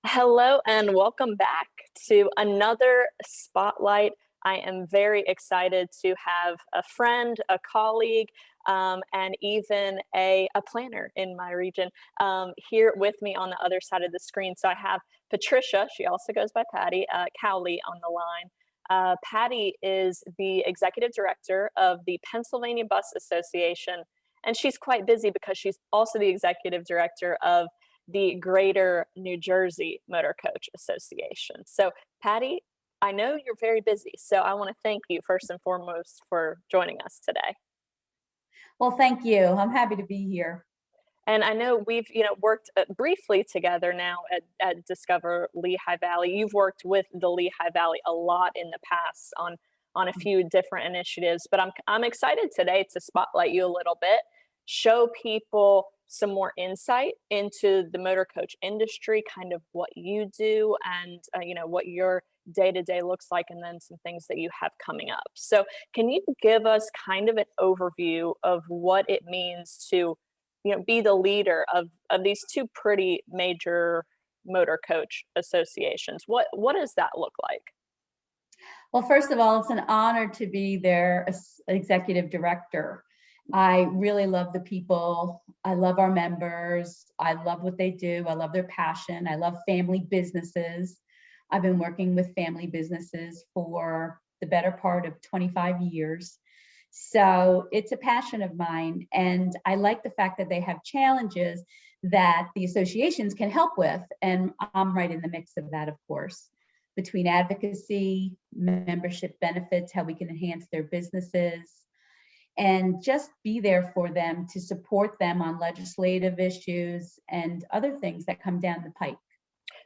Hello and welcome back to another spotlight. I am very excited to have a friend, a colleague, and even a planner in my region here with me on the other side of the screen. So I have Patricia, she also goes by Patty, Cowley on the line. Patty is the executive director of the Pennsylvania Bus Association, and she's quite busy because she's also the executive director of the Greater New Jersey Motorcoach Association. So, Patty, I know you're very busy, so I want to thank you first and foremost for joining us today. Well, thank you. I'm happy to be here. And I know we've, worked briefly together now at Discover Lehigh Valley. You've worked with the Lehigh Valley a lot in the past on a few different initiatives, but I'm excited today to spotlight you a little bit, show people some more insight into the motor coach industry, kind of what you do, and what your day to day looks like, and then some things that you have coming up. So, can you give us kind of an overview of what it means to be the leader of these two pretty major motor coach associations? What does that look like? Well, first of all, it's an honor to be their executive director. I really love the people. I love our members. I love what they do. I love their passion. I love family businesses. I've been working with family businesses for the better part of 25 years. So it's a passion of mine. And I like the fact that they have challenges that the associations can help with. And I'm right in the mix of that, of course, between advocacy, membership benefits, how we can enhance their businesses, and just be there for them to support them on legislative issues and other things that come down the pike.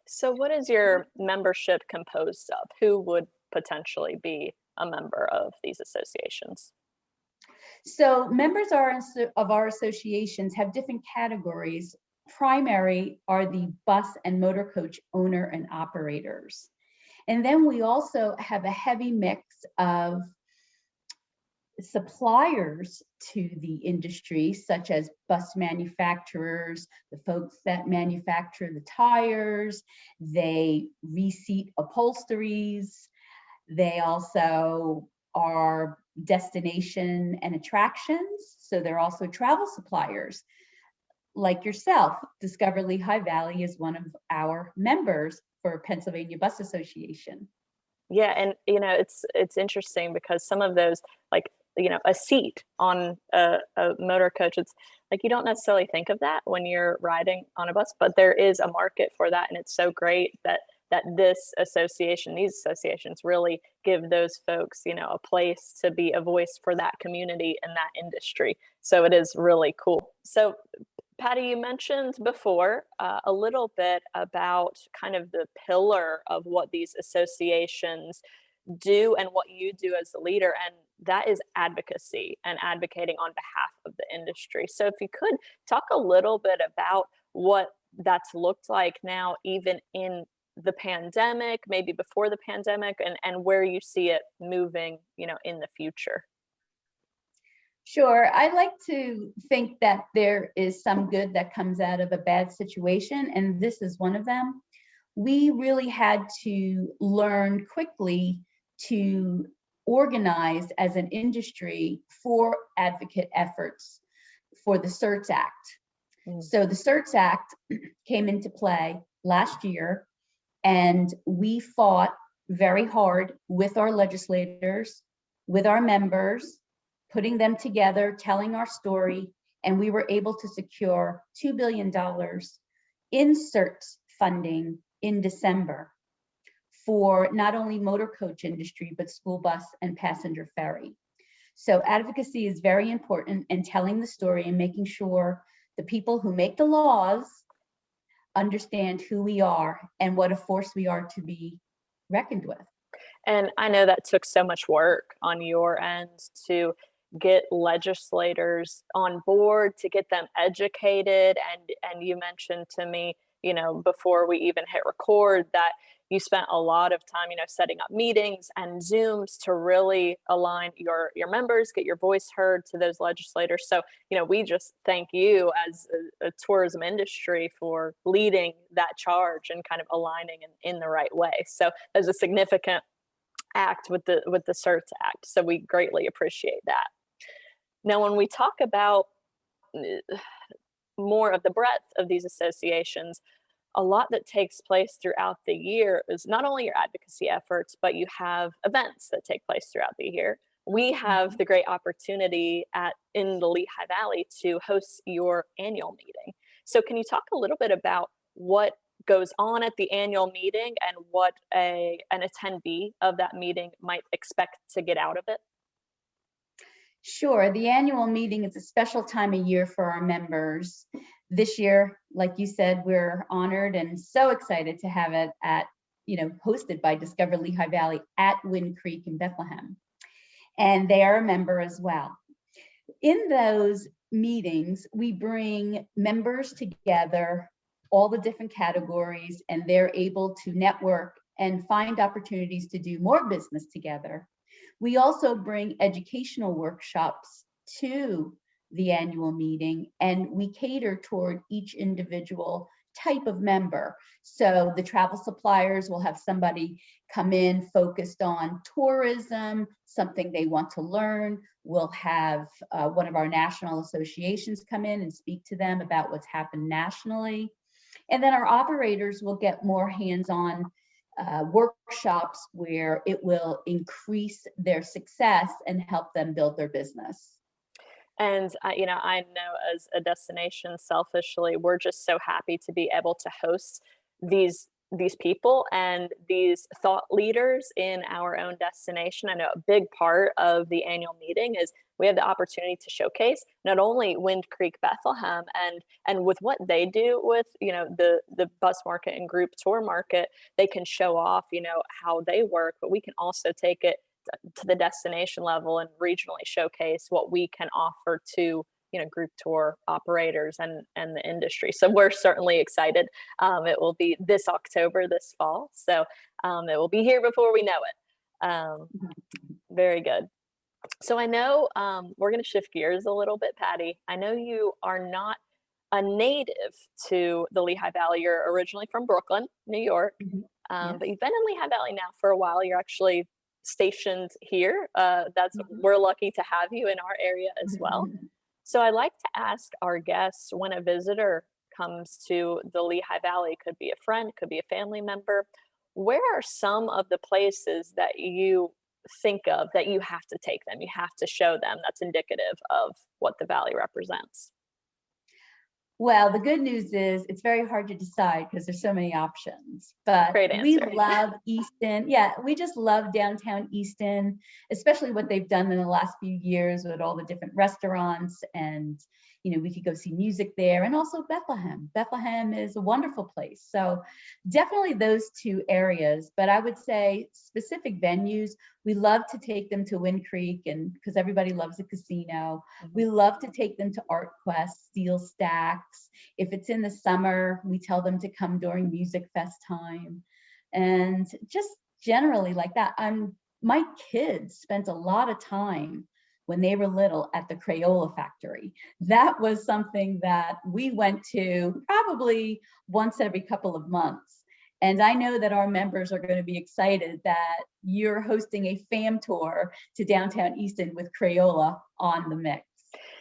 So, what is your membership composed of? Who would potentially be a member of these associations? So members of our associations have different categories. Primary are the bus and motor coach owner and operators. And then we also have a heavy mix of suppliers to the industry, such as bus manufacturers, the folks that manufacture the tires, they reseat upholsteries, they also are destination and attractions. So they're also travel suppliers like yourself. Discover Lehigh Valley is one of our members for Pennsylvania Bus Association. Yeah, and it's interesting because some of those, like a seat on a motor coach, it's like you don't necessarily think of that when you're riding on a bus, but there is a market for that, and it's so great that these associations really give those folks, a place to be a voice for that community and that industry. So it is really cool. So, Patty, you mentioned before a little bit about kind of the pillar of what these associations do and what you do as the leader, and that is advocacy and advocating on behalf of the industry. So, if you could talk a little bit about what that's looked like now, even in the pandemic, maybe before the pandemic, and where you see it moving, in the future. Sure. I like to think that there is some good that comes out of a bad situation, and this is one of them. We really had to learn quickly to organize as an industry for advocate efforts for the CERTS Act. So the CERTS Act came into play last year, and we fought very hard with our legislators, with our members, putting them together, telling our story, and we were able to secure $2 billion in CERTS funding in December for not only motor coach industry, but school bus and passenger ferry. So advocacy is very important, and telling the story and making sure the people who make the laws understand who we are and what a force we are to be reckoned with. And I know that took so much work on your end to get legislators on board, to get them educated, and you mentioned to me before we even hit record, that you spent a lot of time, setting up meetings and Zooms to really align your members, get your voice heard to those legislators. So, we just thank you as a tourism industry for leading that charge and kind of aligning in the right way. So there's a significant act with the CERTS Act. So we greatly appreciate that. Now, when we talk about more of the breadth of these associations, a lot that takes place throughout the year is not only your advocacy efforts, but you have events that take place throughout the year. We have the great opportunity in the Lehigh Valley to host your annual meeting. So can you talk a little bit about what goes on at the annual meeting and what an attendee of that meeting might expect to get out of it? Sure. The annual meeting is a special time of year for our members. This year, like you said, we're honored and so excited to have it hosted by Discover Lehigh Valley at Wind Creek in Bethlehem. And they are a member as well. In those meetings, we bring members together, all the different categories, and they're able to network and find opportunities to do more business together. We also bring educational workshops to the annual meeting, and we cater toward each individual type of member. So the travel suppliers will have somebody come in focused on tourism, something they want to learn. We'll have one of our national associations come in and speak to them about what's happened nationally. And then our operators will get more hands-on workshops where it will increase their success and help them build their business. And I know as a destination, selfishly, we're just so happy to be able to host these people and these thought leaders in our own destination. I know a big part of the annual meeting is we have the opportunity to showcase not only Wind Creek Bethlehem and with what they do with the bus market and group tour market, they can show off how they work, but we can also take it to the destination level and regionally showcase what we can offer to group tour operators and the industry. So we're certainly excited. It will be this October, this fall. So it will be here before we know it. Very good. So I know we're going to shift gears a little bit, Patty. I know you are not a native to the Lehigh Valley. You're originally from Brooklyn, New York, but you've been in Lehigh Valley now for a while. You're actually stationed here. We're lucky to have you in our area as well. So I like to ask our guests, when a visitor comes to the Lehigh Valley, could be a friend, could be a family member, where are some of the places that you think of that you have to take them, you have to show them, that's indicative of what the Valley represents? Well, the good news is it's very hard to decide because there's so many options, but we love Easton. Yeah, we just love downtown Easton, especially what they've done in the last few years with all the different restaurants, and we could go see music there, and also Bethlehem. Bethlehem is a wonderful place. So definitely those two areas, but I would say specific venues, we love to take them to Wind Creek, and because everybody loves a casino. We love to take them to Art Quest, Steel Stacks. If it's in the summer, we tell them to come during Music Fest time, and just generally like that. My kids spent a lot of time when they were little at the Crayola factory. That was something that we went to probably once every couple of months. And I know that our members are going to be excited that you're hosting a fam tour to downtown Easton with Crayola on the mix.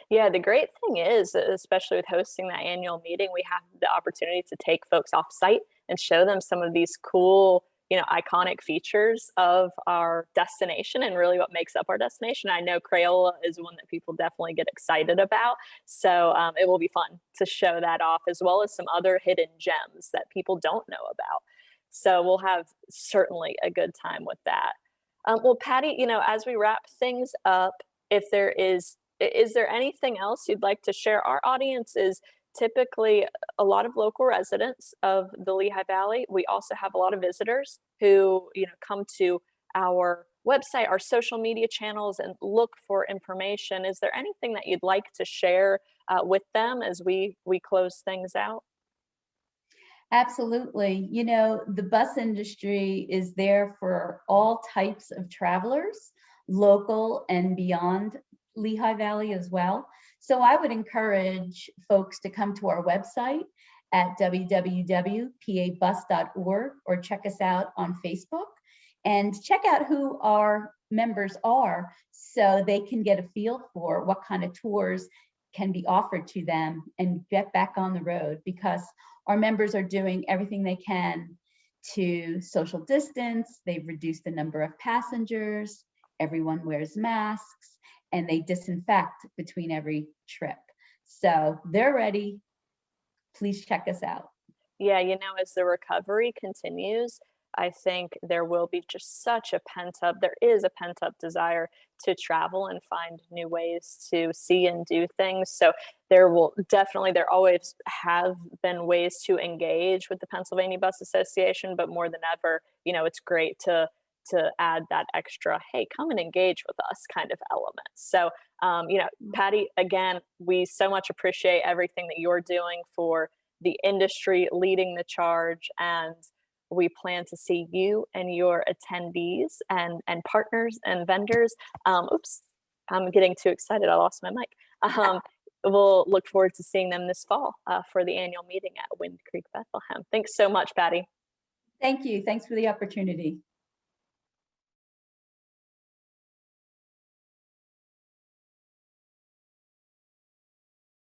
Yeah, the great thing is, especially with hosting that annual meeting, we have the opportunity to take folks off site and show them some of these cool, iconic features of our destination and really what makes up our destination. I know Crayola is one that people definitely get excited about. So it will be fun to show that off, as well as some other hidden gems that people don't know about. So we'll have certainly a good time with that. Well, Patty, as we wrap things up, is there anything else you'd like to share? Our audience is typically a lot of local residents of the Lehigh Valley. We also have a lot of visitors who, come to our website, our social media channels, and look for information. Is there anything that you'd like to share with them as we close things out? Absolutely. You know, the bus industry is there for all types of travelers, local and beyond Lehigh Valley as well. So I would encourage folks to come to our website at www.pabus.org or check us out on Facebook and check out who our members are so they can get a feel for what kind of tours can be offered to them and get back on the road, because our members are doing everything they can to social distance. They've reduced the number of passengers. Everyone wears masks and they disinfect between every trip. So they're ready. Please check us out. Yeah, as the recovery continues, I think there will be just such a there is a pent up desire to travel and find new ways to see and do things. So there always have been ways to engage with the Pennsylvania Bus Association, but more than ever, it's great to add that extra, hey, come and engage with us kind of element. So, Patty, again, we so much appreciate everything that you're doing for the industry, leading the charge, and we plan to see you and your attendees and partners and vendors. Oops, I'm getting too excited. I lost my mic. We'll look forward to seeing them this fall for the annual meeting at Wind Creek Bethlehem. Thanks so much, Patty. Thank you. Thanks for the opportunity.